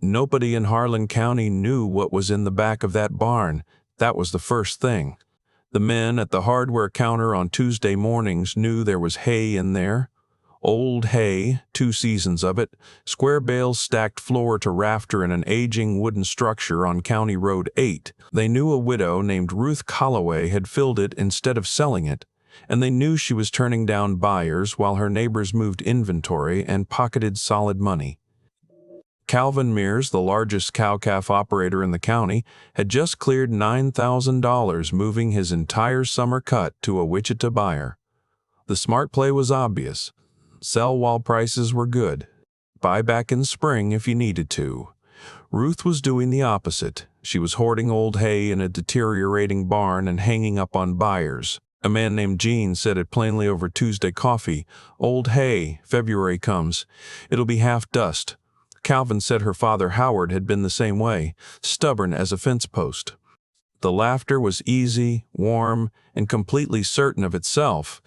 Nobody in Harlan County knew what was in the back of that barn. That was the first thing. The men at the hardware counter on Tuesday mornings knew there was hay in there. Old hay, 2 seasons of it, square bales stacked floor to rafter in an aging wooden structure on County Road 8. They knew a widow named Ruth Calloway had filled it instead of selling it, and they knew she was turning down buyers while her neighbors moved inventory and pocketed solid money. Calvin Mears, the largest cow-calf operator in the county, had just cleared $9,000 moving his entire summer cut to a Wichita buyer. The smart play was obvious. Sell while prices were good. Buy back in spring if you needed to. Ruth was doing the opposite. She was hoarding old hay in a deteriorating barn and hanging up on buyers. A man named Gene said it plainly over Tuesday coffee. "Old hay, February comes. It'll be half dust." Calvin said her father Howard had been the same way, stubborn as a fence post. The laughter was easy, warm, and completely certain of itself.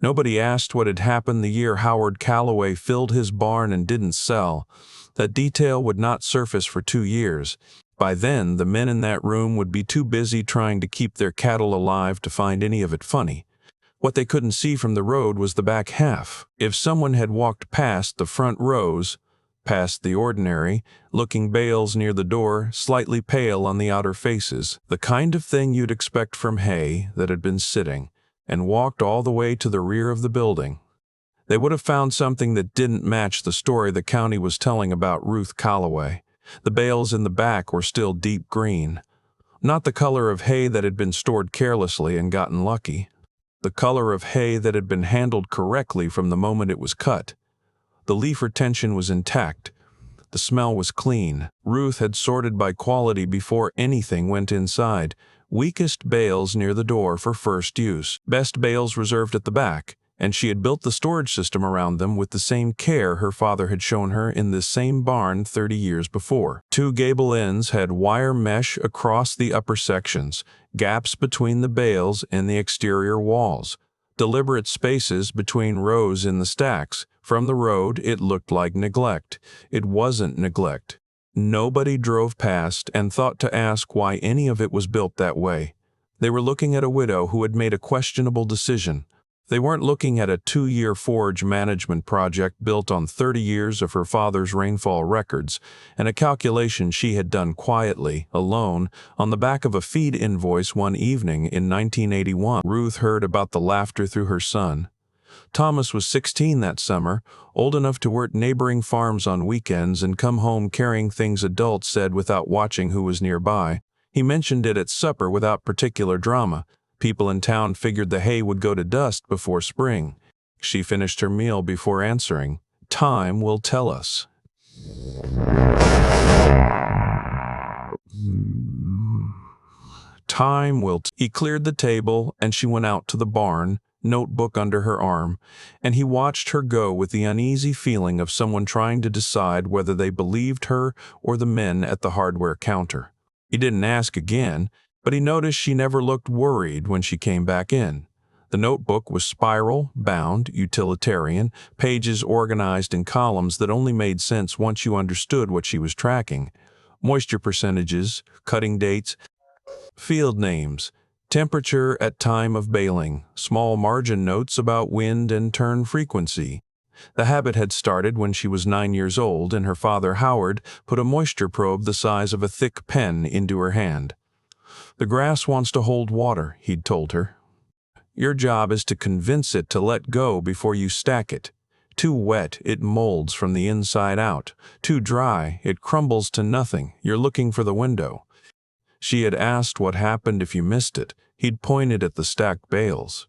Nobody asked what had happened the year Howard Calloway filled his barn and didn't sell. That detail would not surface for 2 years. By then, the men in that room would be too busy trying to keep their cattle alive to find any of it funny. What they couldn't see from the road was the back half. If someone had walked past the front rows, past the ordinary, looking bales near the door, slightly pale on the outer faces, the kind of thing you'd expect from hay that had been sitting, and walked all the way to the rear of the building, they would have found something that didn't match the story the county was telling about Ruth Calloway. The bales in the back were still deep green. Not the color of hay that had been stored carelessly and gotten lucky. The color of hay that had been handled correctly from the moment it was cut. The leaf retention was intact. The smell was clean. Ruth had sorted by quality before anything went inside. Weakest bales near the door for first use. Best bales reserved at the back. And she had built the storage system around them with the same care her father had shown her in this same barn 30 years before. 2 gable ends had wire mesh across the upper sections, gaps between the bales and the exterior walls, deliberate spaces between rows in the stacks. From the road, it looked like neglect. It wasn't neglect. Nobody drove past and thought to ask why any of it was built that way. They were looking at a widow who had made a questionable decision. They weren't looking at a 2-year forage management project built on 30 years of her father's rainfall records and a calculation she had done quietly, alone, on the back of a feed invoice one evening in 1981. Ruth heard about the laughter through her son. Thomas was 16 that summer, old enough to work neighboring farms on weekends and come home carrying things adults said without watching who was nearby. He mentioned it at supper without particular drama. People in town figured the hay would go to dust before spring. She finished her meal before answering. "Time will tell us." Time will. He cleared the table and she went out to the barn, notebook under her arm, and he watched her go with the uneasy feeling of someone trying to decide whether they believed her or the men at the hardware counter. He didn't ask again, but he noticed she never looked worried when she came back in. The notebook was spiral, bound, utilitarian, pages organized in columns that only made sense once you understood what she was tracking. Moisture percentages, cutting dates, field names, temperature at time of baling, small margin notes about wind and turn frequency. The habit had started when she was 9 years old and her father Howard put a moisture probe the size of a thick pen into her hand. "The grass wants to hold water," he'd told her. "Your job is to convince it to let go before you stack it. Too wet, it molds from the inside out. Too dry, it crumbles to nothing. You're looking for the window." She had asked what happened if you missed it. He'd pointed at the stacked bales.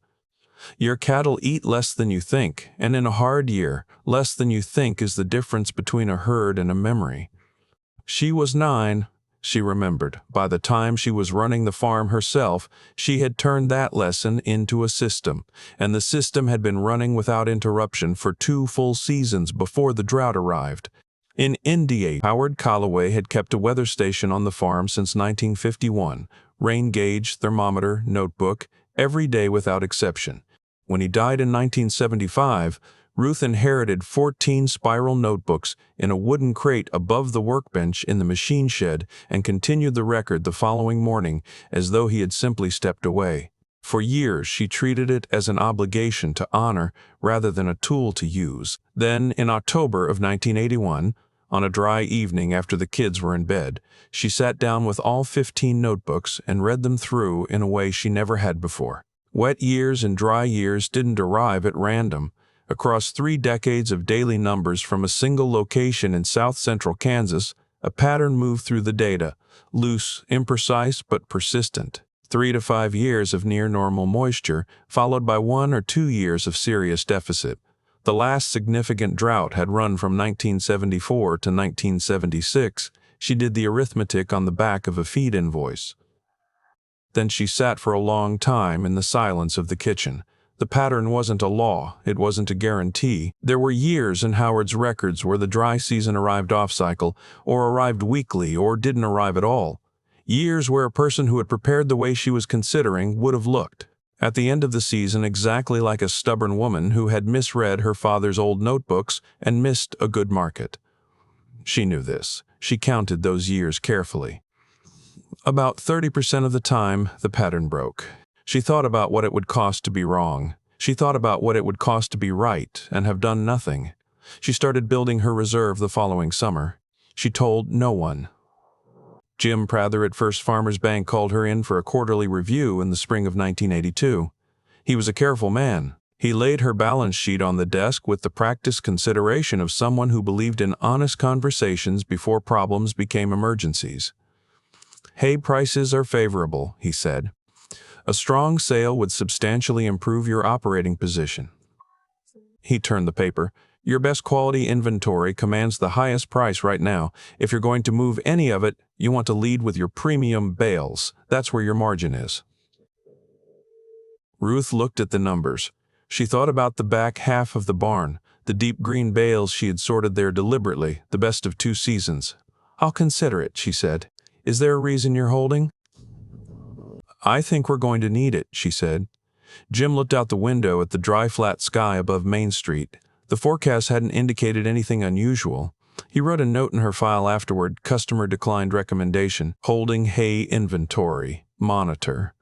"Your cattle eat less than you think, and in a hard year, less than you think is the difference between a herd and a memory." She was 9, she remembered. By the time she was running the farm herself, she had turned that lesson into a system, and the system had been running without interruption for 2 full seasons before the drought arrived. In India, Howard Calloway had kept a weather station on the farm since 1951, rain gauge, thermometer, notebook, every day without exception. When he died in 1975, Ruth inherited 14 spiral notebooks in a wooden crate above the workbench in the machine shed and continued the record the following morning as though he had simply stepped away. For years, she treated it as an obligation to honor rather than a tool to use. Then, in October of 1981, on a dry evening after the kids were in bed, she sat down with all 15 notebooks and read them through in a way she never had before. Wet years and dry years didn't arrive at random. Across 3 decades of daily numbers from a single location in south-central Kansas, a pattern moved through the data, loose, imprecise, but persistent. 3 to 5 years of near-normal moisture, followed by 1 or 2 years of serious deficit. The last significant drought had run from 1974 to 1976. She did the arithmetic on the back of a feed invoice. Then she sat for a long time in the silence of the kitchen. The pattern wasn't a law, it wasn't a guarantee. There were years in Howard's records where the dry season arrived off-cycle, or arrived weekly, or didn't arrive at all. Years where a person who had prepared the way she was considering would have looked. At the end of the season, exactly like a stubborn woman who had misread her father's old notebooks and missed a good market. She knew this. She counted those years carefully. About 30% of the time, the pattern broke. She thought about what it would cost to be wrong. She thought about what it would cost to be right and have done nothing. She started building her reserve the following summer. She told no one. Jim Prather at First Farmers Bank called her in for a quarterly review in the spring of 1982. He was a careful man. He laid her balance sheet on the desk with the practiced consideration of someone who believed in honest conversations before problems became emergencies. "Hay prices are favorable," he said. "A strong sale would substantially improve your operating position." He turned the paper. "Your best quality inventory commands the highest price right now. If you're going to move any of it, you want to lead with your premium bales. That's where your margin is." Ruth looked at the numbers. She thought about the back half of the barn, the deep green bales she had sorted there deliberately, the best of 2 seasons. "I'll consider it," she said. "Is there a reason you're holding?" "I think we're going to need it," she said. Jim looked out the window at the dry, flat sky above Main Street. The forecast hadn't indicated anything unusual. He wrote a note in her file afterward, customer declined recommendation, holding hay inventory, monitor.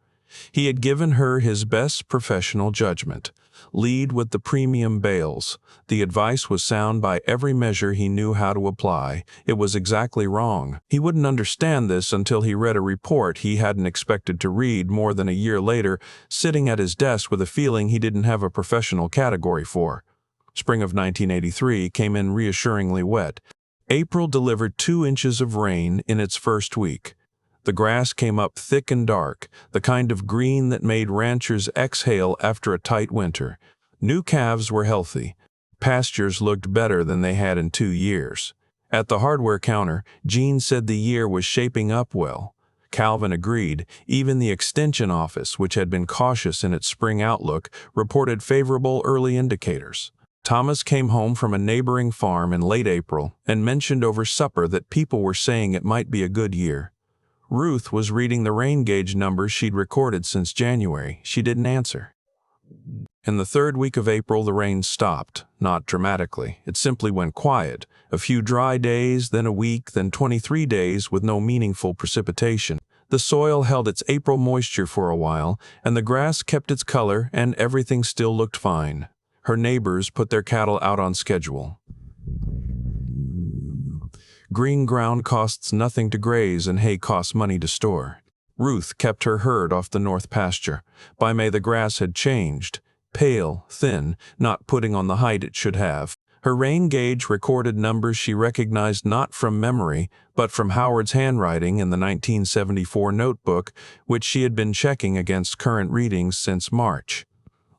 He had given her his best professional judgment. Lead with the premium bales. The advice was sound by every measure he knew how to apply. It was exactly wrong. He wouldn't understand this until he read a report he hadn't expected to read more than a year later, sitting at his desk with a feeling he didn't have a professional category for. Spring of 1983 came in reassuringly wet. April delivered 2 inches of rain in its first week. The grass came up thick and dark, the kind of green that made ranchers exhale after a tight winter. New calves were healthy. Pastures looked better than they had in 2 years. At the hardware counter, Jean said the year was shaping up well. Calvin agreed. Even the extension office, which had been cautious in its spring outlook, reported favorable early indicators. Thomas came home from a neighboring farm in late April and mentioned over supper that people were saying it might be a good year. Ruth was reading the rain gauge numbers she'd recorded since January. She didn't answer. In the 3rd week of April, the rain stopped, not dramatically. It simply went quiet. A few dry days, then a week, then 23 days with no meaningful precipitation. The soil held its April moisture for a while, and the grass kept its color, and everything still looked fine. Her neighbors put their cattle out on schedule. Green ground costs nothing to graze and hay costs money to store. Ruth kept her herd off the north pasture. By May the grass had changed. Pale, thin, not putting on the height it should have. Her rain gauge recorded numbers she recognized not from memory, but from Howard's handwriting in the 1974 notebook, which she had been checking against current readings since March.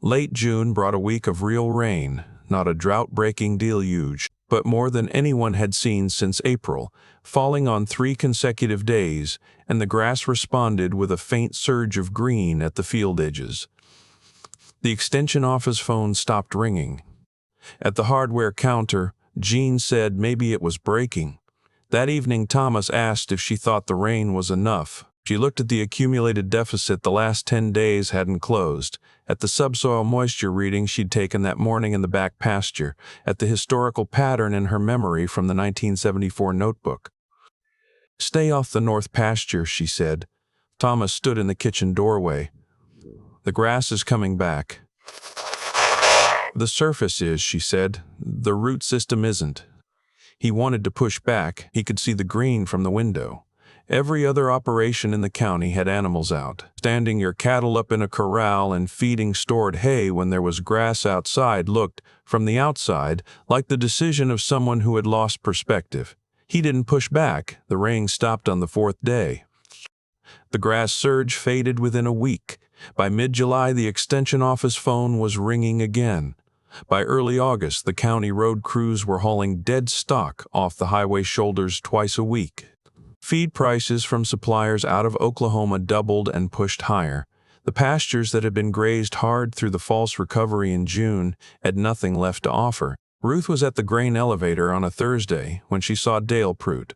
Late June brought a week of real rain, not a drought-breaking deluge, but more than anyone had seen since April, falling on 3 consecutive days, and the grass responded with a faint surge of green at the field edges. The extension office phone stopped ringing. At the hardware counter, Jean said maybe it was breaking. That evening, Thomas asked if she thought the rain was enough. She looked at the accumulated deficit the last 10 days hadn't closed, at the subsoil moisture reading she'd taken that morning in the back pasture, at the historical pattern in her memory from the 1974 notebook. "Stay off the north pasture," she said. Thomas stood in the kitchen doorway. "The grass is coming back." "The surface is," she said. "The root system isn't." He wanted to push back. He could see the green from the window. Every other operation in the county had animals out. Standing your cattle up in a corral and feeding stored hay when there was grass outside looked, from the outside, like the decision of someone who had lost perspective. He didn't push back. The rain stopped on the 4th day. The grass surge faded within a week. By mid-July, the extension office phone was ringing again. By early August, the county road crews were hauling dead stock off the highway shoulders twice a week. Feed prices from suppliers out of Oklahoma doubled and pushed higher. The pastures that had been grazed hard through the false recovery in June had nothing left to offer. Ruth was at the grain elevator on a Thursday when she saw Dale Prout.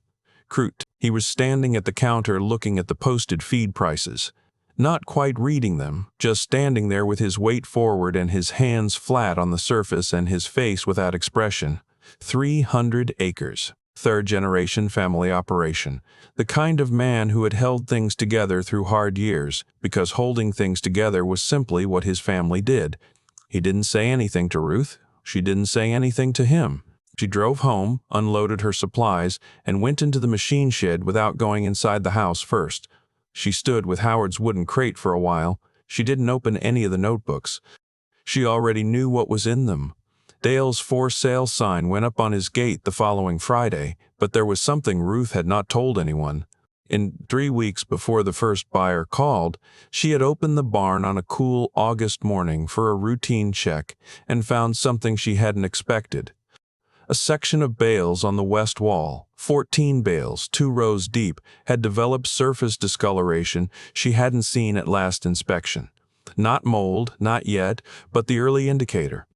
He was standing at the counter looking at the posted feed prices. Not quite reading them, just standing there with his weight forward and his hands flat on the surface and his face without expression. 300 acres. Third-generation family operation. The kind of man who had held things together through hard years, because holding things together was simply what his family did. He didn't say anything to Ruth. She didn't say anything to him. She drove home, unloaded her supplies, and went into the machine shed without going inside the house first. She stood with Howard's wooden crate for a while. She didn't open any of the notebooks. She already knew what was in them. Dale's for sale sign went up on his gate the following Friday, but there was something Ruth had not told anyone. In 3 weeks before the first buyer called, she had opened the barn on a cool August morning for a routine check and found something she hadn't expected. A section of bales on the west wall, 14 bales, 2 rows deep, had developed surface discoloration she hadn't seen at last inspection. Not mold, not yet, but the early indicator.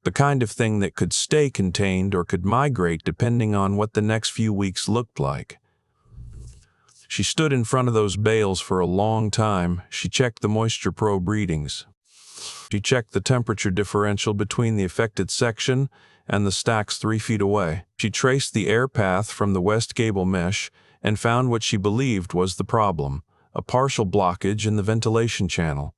The kind of thing that could stay contained or could migrate depending on what the next few weeks looked like. She stood in front of those bales for a long time. She checked the moisture probe readings. She checked the temperature differential between the affected section and the stacks 3 feet away. She traced the air path from the west gable mesh and found what she believed was the problem, a partial blockage in the ventilation channel.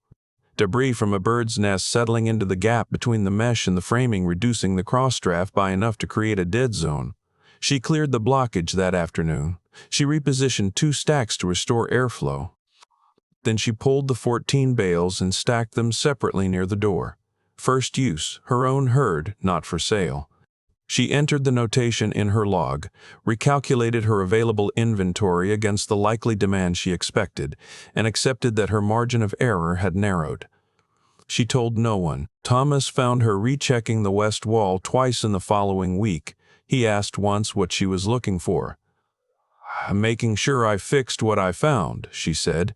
Debris from a bird's nest settling into the gap between the mesh and the framing, reducing the crossdraft by enough to create a dead zone. She cleared the blockage that afternoon. She repositioned 2 stacks to restore airflow. Then she pulled the 14 bales and stacked them separately near the door. First use, her own herd, not for sale. She entered the notation in her log, recalculated her available inventory against the likely demand she expected, and accepted that her margin of error had narrowed. She told no one. Thomas found her rechecking the west wall twice in the following week. He asked once what she was looking for. "Making sure I fixed what I found," she said.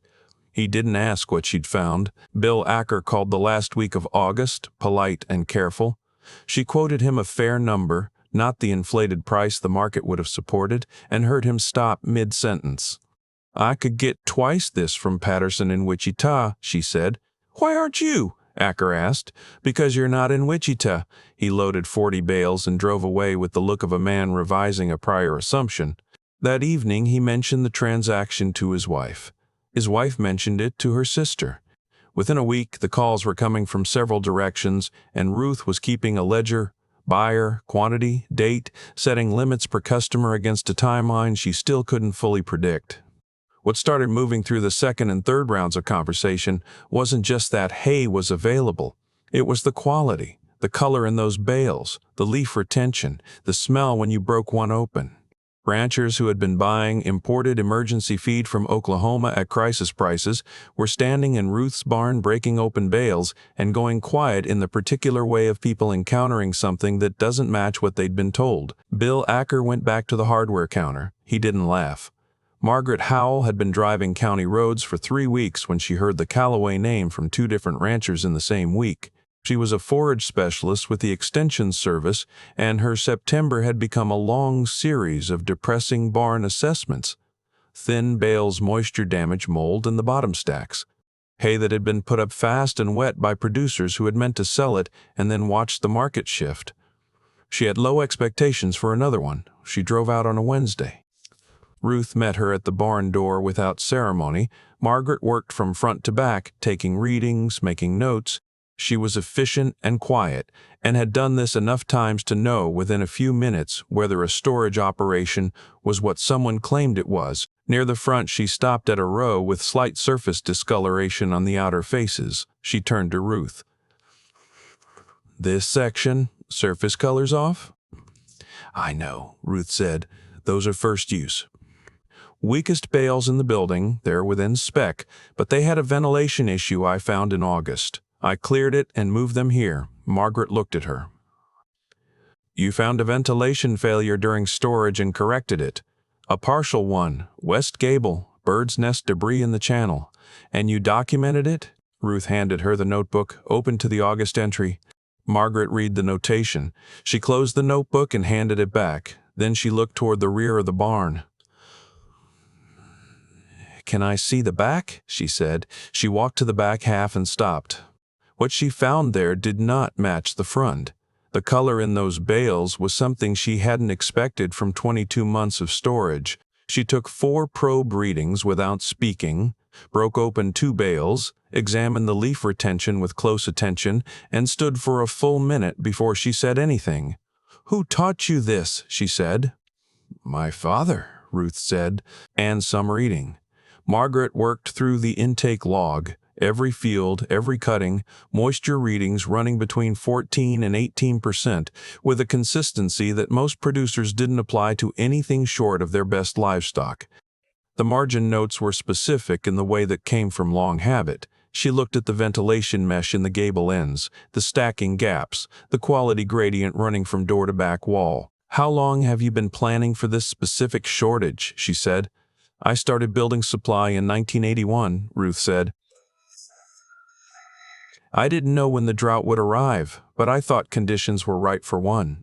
He didn't ask what she'd found. Bill Acker called the last week of August, polite and careful. She quoted him a fair number, not the inflated price the market would have supported, and heard him stop mid-sentence. "I could get twice this from Patterson in Wichita," she said. "Why aren't you?" Acker asked. "Because you're not in Wichita." He loaded 40 bales and drove away with the look of a man revising a prior assumption. That evening he mentioned the transaction to his wife. His wife mentioned it to her sister. Within a week, the calls were coming from several directions, and Ruth was keeping a ledger, buyer, quantity, date, setting limits per customer against a timeline she still couldn't fully predict. What started moving through the second and third rounds of conversation wasn't just that hay was available. It was the quality, the color in those bales, the leaf retention, the smell when you broke one open. Ranchers who had been buying imported emergency feed from Oklahoma at crisis prices were standing in Ruth's barn breaking open bales and going quiet in the particular way of people encountering something that doesn't match what they'd been told. Bill Acker went back to the hardware counter. He didn't laugh. Margaret Howell had been driving county roads for 3 weeks when she heard the Calloway name from 2 different ranchers in the same week. She was a forage specialist with the Extension Service, and her September had become a long series of depressing barn assessments. thin bales, moisture-damaged mold in the bottom stacks. Hay that had been put up fast and wet by producers who had meant to sell it and then watched the market shift. She had low expectations for another one. She drove out on a Wednesday. Ruth met her at the barn door without ceremony. Margaret worked from front to back, taking readings, making notes. She was efficient and quiet, and had done this enough times to know within a few minutes whether a storage operation was what someone claimed it was. Near the front, she stopped at a row with slight surface discoloration on the outer faces. She turned to Ruth. "This section, surface colors off?" "I know," Ruth said. "Those are first use. Weakest bales in the building, they're within spec, but they had a ventilation issue I found in August. I cleared it and moved them here." Margaret looked at her. "You found a ventilation failure during storage and corrected it. A partial one, west gable, bird's nest debris in the channel. And you documented it?" Ruth handed her the notebook, open to the August entry. Margaret read the notation. She closed the notebook and handed it back. Then she looked toward the rear of the barn. "Can I see the back?" she said. She walked to the back half and stopped. What she found there did not match the front. The color in those bales was something she hadn't expected from 22 months of storage. She took 4 probe readings without speaking, broke open 2 bales, examined the leaf retention with close attention, and stood for a full minute before she said anything. "Who taught you this?" she said. "My father," Ruth said, and some reading. Margaret worked through the intake log, every field, every cutting, moisture readings running between 14 and 18%, with a consistency that most producers didn't apply to anything short of their best livestock. The margin notes were specific in the way that came from long habit. She looked at the ventilation mesh in the gable ends, the stacking gaps, the quality gradient running from door to back wall. "How long have you been planning for this specific shortage?" she said. "I started building supply in 1981, Ruth said. "I didn't know when the drought would arrive, but I thought conditions were right for one."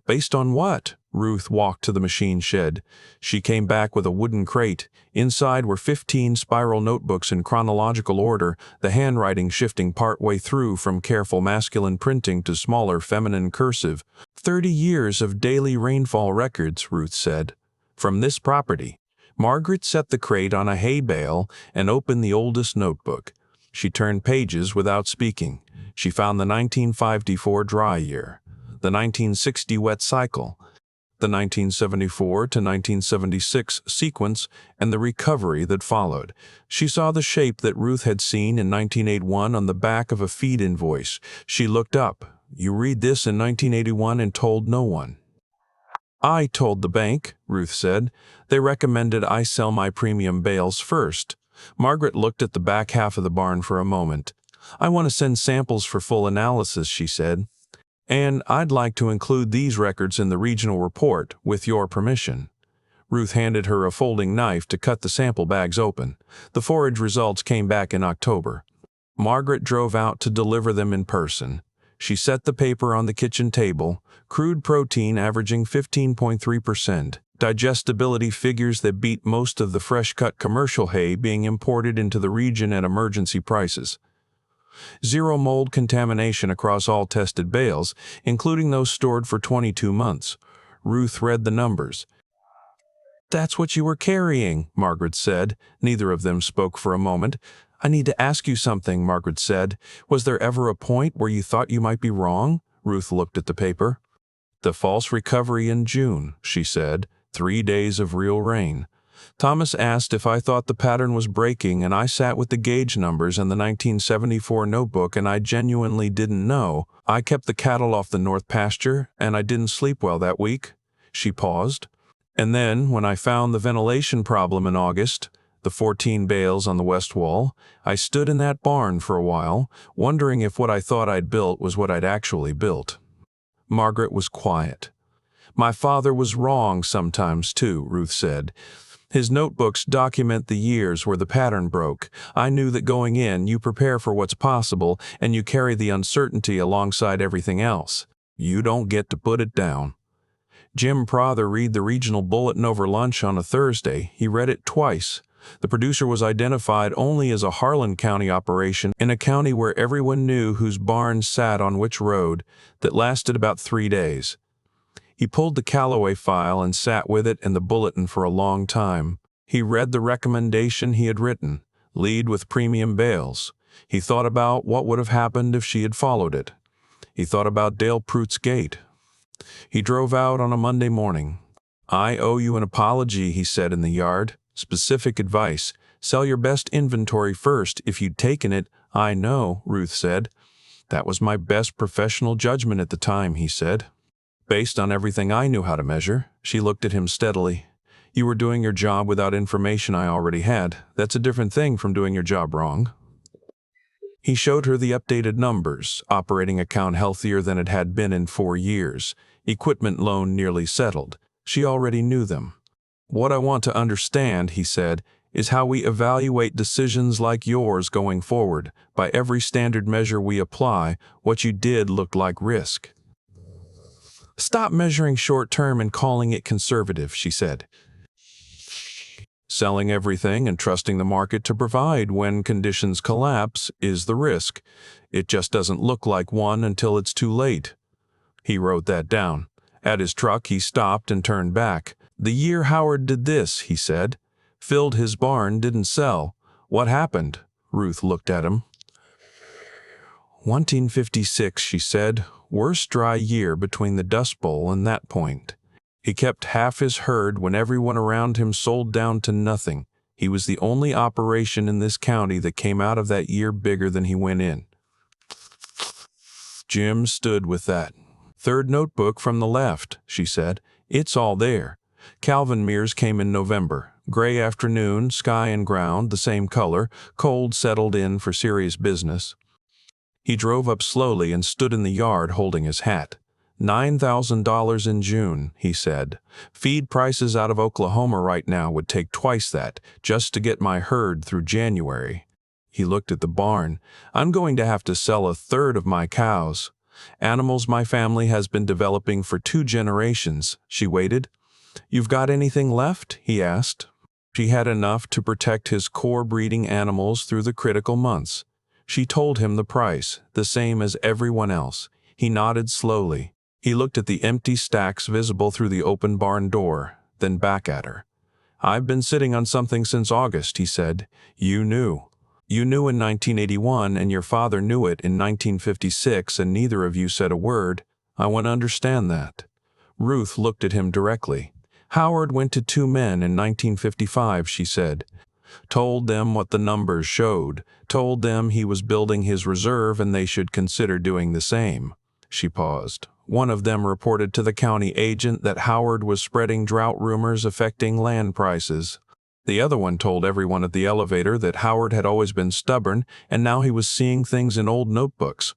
"Based on what?" Ruth walked to the machine shed. She came back with a wooden crate. Inside were 15 spiral notebooks in chronological order, the handwriting shifting partway through from careful masculine printing to smaller feminine cursive. 30 years of daily rainfall records, Ruth said. "From this property." Margaret set the crate on a hay bale and opened the oldest notebook. She turned pages without speaking. She found the 1954 dry year, the 1960 wet cycle, the 1974 to 1976 sequence, and the recovery that followed. She saw the shape that Ruth had seen in 1981 on the back of a feed invoice. She looked up. "You read this in 1981 and told no one." "I told the bank," Ruth said. "They recommended I sell my premium bales first." Margaret looked at the back half of the barn for a moment. "I want to send samples for full analysis," she said. "And I'd like to include these records in the regional report, with your permission." Ruth handed her a folding knife to cut the sample bags open. The forage results came back in October. Margaret drove out to deliver them in person. She set the paper on the kitchen table, crude protein averaging 15.3%, digestibility figures that beat most of the fresh-cut commercial hay being imported into the region at emergency prices. 0 mold contamination across all tested bales, including those stored for 22 months. Ruth read the numbers. "That's what you were carrying," Margaret said. Neither of them spoke for a moment. "I need to ask you something," Margaret said. "Was there ever a point where you thought you might be wrong?" Ruth looked at the paper. "The false recovery in June," she said. 3 days of real rain. Thomas asked if I thought the pattern was breaking, and I sat with the gauge numbers and the 1974 notebook, and I genuinely didn't know. I kept the cattle off the north pasture, and I didn't sleep well that week." She paused. "And then, when I found the ventilation problem in August, the 14 bales on the west wall, I stood in that barn for a while, wondering if what I thought I'd built was what I'd actually built." Margaret was quiet. "My father was wrong sometimes, too," Ruth said. "His notebooks document the years where the pattern broke. I knew that going in, you prepare for what's possible, and you carry the uncertainty alongside everything else. You don't get to put it down." Jim Prather read the regional bulletin over lunch on a Thursday. He read it twice. The producer was identified only as a Harlan County operation, in a county where everyone knew whose barn sat on which road. That lasted about 3 days. He pulled the Calloway file and sat with it and the bulletin for a long time. He read the recommendation he had written, lead with premium bales. He thought about what would have happened if she had followed it. He thought about Dale Pruitt's gate. He drove out on a Monday morning. "I owe you an apology," he said in the yard. "Specific advice. Sell your best inventory first. If you'd taken it—" "I know," Ruth said. "That was my best professional judgment at the time," he said. "Based on everything I knew how to measure." She looked at him steadily. "You were doing your job without information I already had. That's a different thing from doing your job wrong." He showed her the updated numbers. Operating account healthier than it had been in 4 years. Equipment loan nearly settled. She already knew them. "What I want to understand," he said, "is how we evaluate decisions like yours going forward. By every standard measure we apply, what you did looked like risk." "Stop measuring short-term and calling it conservative," she said. "Selling everything and trusting the market to provide when conditions collapse is the risk. It just doesn't look like one until it's too late." He wrote that down. At his truck, he stopped and turned back. "The year Howard did this," he said. "Filled his barn, didn't sell. What happened?" Ruth looked at him. 1956, she said. "Worst dry year between the Dust Bowl and that point. He kept half his herd when everyone around him sold down to nothing. He was the only operation in this county that came out of that year bigger than he went in." Jim stood with that. "Third notebook from the left," she said. "It's all there. Calvin Mears came in November. Gray afternoon, sky and ground, the same color. Cold settled in for serious business." He drove up slowly and stood in the yard holding his hat. $9,000 in June, he said. "Feed prices out of Oklahoma right now would take twice that, just to get my herd through January." He looked at the barn. "I'm going to have to sell a third of my cows. Animals my family has been developing for 2 generations." She waited. "You've got anything left?" he asked. She had enough to protect his core breeding animals through the critical months. She told him the price, the same as everyone else. He nodded slowly. He looked at the empty stacks visible through the open barn door, then back at her. "I've been sitting on something since August," he said. "You knew. You knew in 1981, and your father knew it in 1956, and neither of you said a word. I want to understand that." Ruth looked at him directly. "Howard went to 2 men in 1955, she said. Told them what the numbers showed. Told them he was building his reserve and they should consider doing the same." She paused. "One of them reported to the county agent that Howard was spreading drought rumors affecting land prices. The other one told everyone at the elevator that Howard had always been stubborn and now he was seeing things in old notebooks."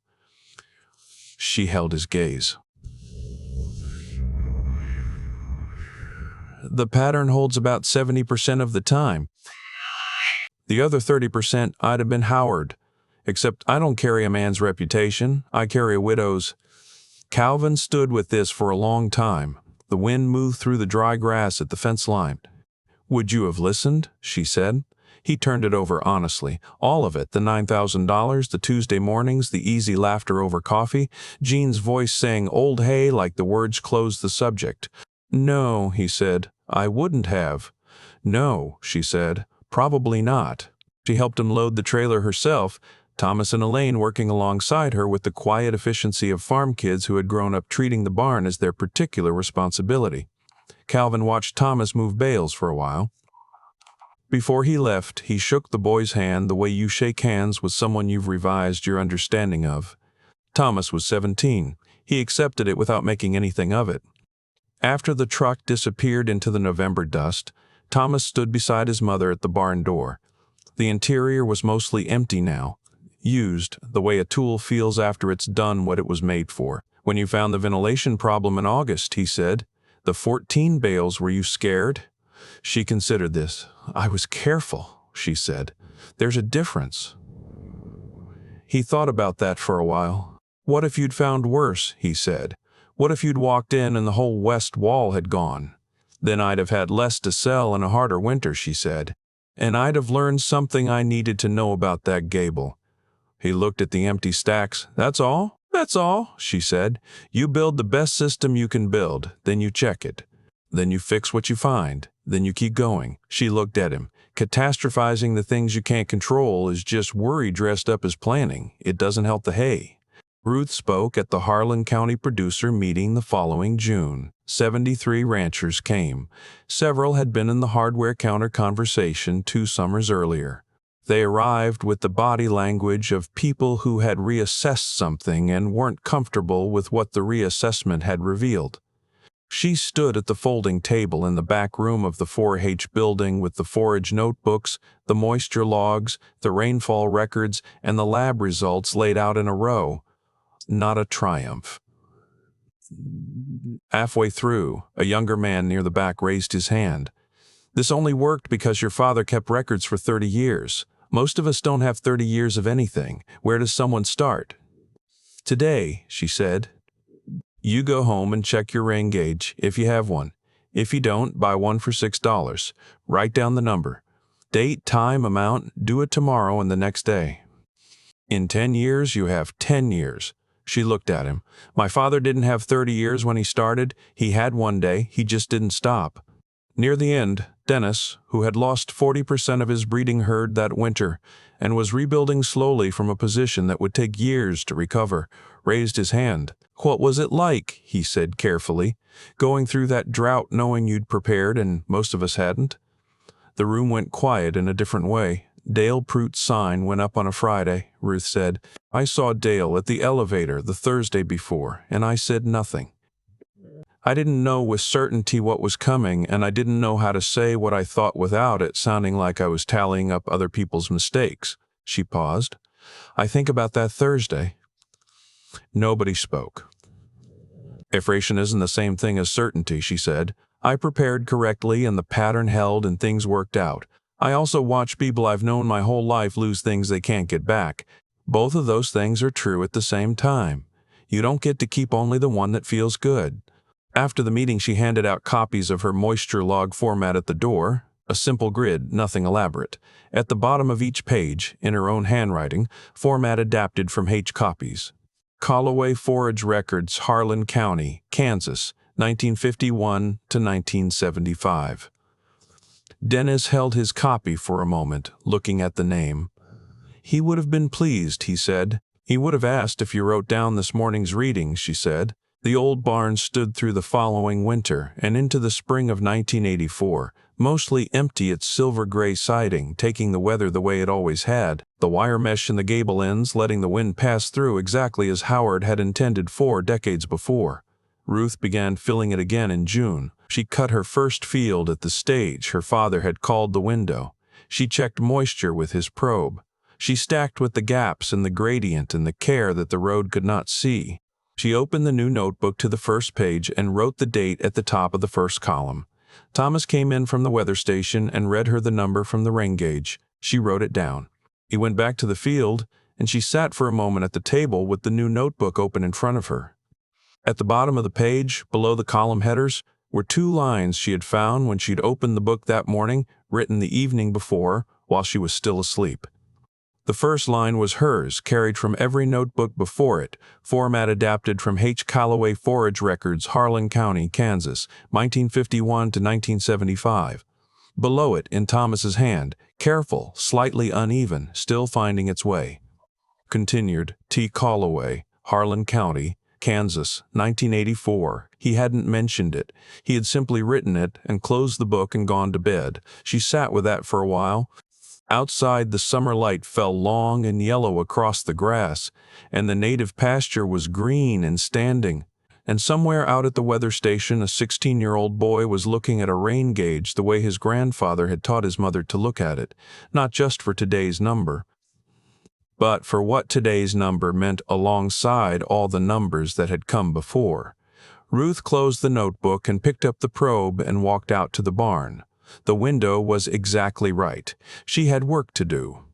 She held his gaze. "The pattern holds about 70% of the time. The other 30% I'd have been Howard. Except I don't carry a man's reputation, I carry a widow's." Calvin stood with this for a long time. The wind moved through the dry grass at the fence line. "Would you have listened?" she said. He turned it over honestly. All of it, the $9,000, the Tuesday mornings, the easy laughter over coffee, Jean's voice saying old hay like the words closed the subject. "No," he said, "I wouldn't have." "No," she said, "probably not." She helped him load the trailer herself, Thomas and Elaine working alongside her with the quiet efficiency of farm kids who had grown up treating the barn as their particular responsibility. Calvin watched Thomas move bales for a while. Before he left, he shook the boy's hand the way you shake hands with someone you've revised your understanding of. Thomas was 17. He accepted it without making anything of it. After the truck disappeared into the November dust, Thomas stood beside his mother at the barn door. The interior was mostly empty now, used the way a tool feels after it's done what it was made for. "When you found the ventilation problem in August," he said, "the 14 bales, were you scared?" She considered this. "I was careful," she said. "There's a difference." He thought about that for a while. "What if you'd found worse?" he said. What if you'd walked in and the whole west wall had gone? Then I'd have had less to sell and a harder winter, she said. And I'd have learned something I needed to know about that gable. He looked at the empty stacks. That's all? That's all, she said. You build the best system you can build, then you check it. Then you fix what you find, then you keep going. She looked at him. Catastrophizing the things you can't control is just worry dressed up as planning. It doesn't help the hay. Ruth spoke at the Harlan County producer meeting the following June. 73 ranchers came. Several had been in the hardware counter conversation 2 summers earlier. They arrived with the body language of people who had reassessed something and weren't comfortable with what the reassessment had revealed. She stood at the folding table in the back room of the 4-H building with the forage notebooks, the moisture logs, the rainfall records, and the lab results laid out in a row. Not a triumph. Halfway through, a younger man near the back raised his hand. This only worked because your father kept records for 30 years. Most of us don't have 30 years of anything. Where does someone start? Today, she said. You go home and check your rain gauge, if you have one. If you don't, buy one for $6. Write down the number. Date, time, amount, do it tomorrow and the next day. In 10 years, you have 10 years. She looked at him. My father didn't have 30 years when he started. He had one day. He just didn't stop. Near the end, Dennis, who had lost 40% of his breeding herd that winter and was rebuilding slowly from a position that would take years to recover, raised his hand. What was it like, he said carefully, going through that drought knowing you'd prepared and most of us hadn't? The room went quiet in a different way. Dale Pruitt's sign went up on a Friday, Ruth said. I saw Dale at the elevator the Thursday before, and I said nothing. I didn't know with certainty what was coming, and I didn't know how to say what I thought without it sounding like I was tallying up other people's mistakes. She paused. I think about that Thursday. Nobody spoke. Affirmation isn't the same thing as certainty, she said. I prepared correctly, and the pattern held, and things worked out. I also watch people I've known my whole life lose things they can't get back. Both of those things are true at the same time. You don't get to keep only the one that feels good. After the meeting, she handed out copies of her moisture log format at the door, a simple grid, nothing elaborate. At the bottom of each page, in her own handwriting, format adapted from H copies. Calloway Forage Records, Harlan County, Kansas, 1951 to 1975. Dennis held his copy for a moment, looking at the name. He would have been pleased, he said. He would have asked if you wrote down this morning's reading, she said. The old barn stood through the following winter and into the spring of 1984, mostly empty its silver-gray siding, taking the weather the way it always had, the wire mesh in the gable ends letting the wind pass through exactly as Howard had intended 4 decades before. Ruth began filling it again in June. She cut her first field at the stage her father had called the window. She checked moisture with his probe. She stacked with the gaps and the gradient and the care that the road could not see. She opened the new notebook to the first page and wrote the date at the top of the first column. Thomas came in from the weather station and read her the number from the rain gauge. She wrote it down. He went back to the field, and she sat for a moment at the table with the new notebook open in front of her. At the bottom of the page, below the column headers, were 2 lines she had found when she'd opened the book that morning, written the evening before, while she was still asleep. The first line was hers, carried from every notebook before it, format adapted from H. Calloway Forage Records, Harlan County, Kansas, 1951 to 1975. Below it, in Thomas's hand, careful, slightly uneven, still finding its way. Continued, T. Calloway, Harlan County, Kansas, 1984. He hadn't mentioned it. He had simply written it and closed the book and gone to bed. She sat with that for a while. Outside, the summer light fell long and yellow across the grass, and the native pasture was green and standing. And somewhere out at the weather station, a 16-year-old boy was looking at a rain gauge the way his grandfather had taught his mother to look at it, not just for today's number, but for what today's number meant alongside all the numbers that had come before. Ruth closed the notebook and picked up the probe and walked out to the barn. The window was exactly right. She had work to do.